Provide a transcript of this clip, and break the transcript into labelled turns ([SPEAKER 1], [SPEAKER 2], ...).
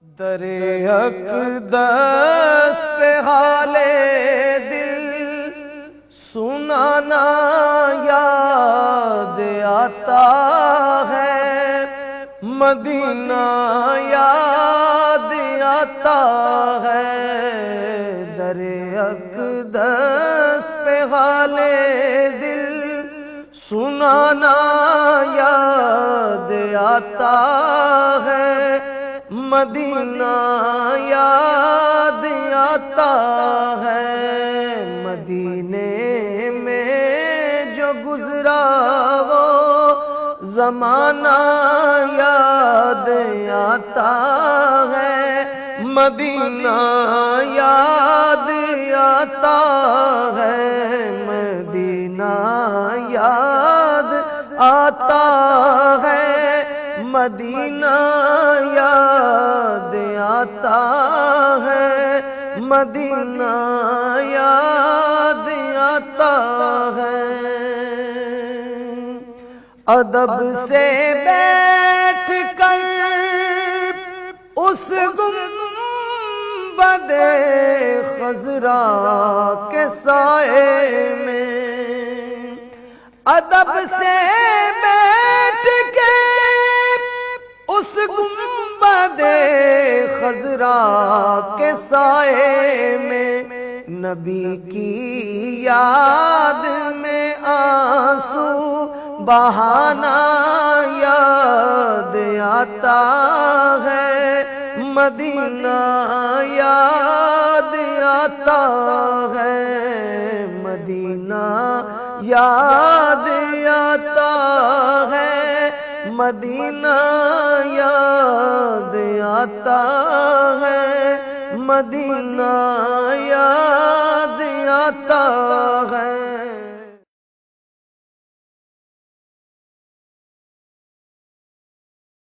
[SPEAKER 1] در اقدس پہ حال دل سنانا یاد آتا ہے، مدینہ یاد آتا ہے۔ در اقدس پہ حال دل سنانا یاد آتا ہے، مدینہ یاد آتا ہے۔ مدینے میں جو گزرا وہ زمانہ یاد آتا ہے، مدینہ یاد آتا ہے، مدینہ یاد آتا ہے، مدینہ یاد آتا ہے، مدینہ یاد آتا ہے۔ ادب سے بیٹھ کر اس گنبد خضرا کے سائے میں، ادب سے بیٹھ کے اس گنبد خضرا کے سائے میں، نبی کی یاد میں آنسو بہانا یاد آتا ہے، مدینہ یاد آتا ہے، مدینہ یاد آتا ہے، مدینہ یاد آتا ہے، مدینہ یاد آتا ہے۔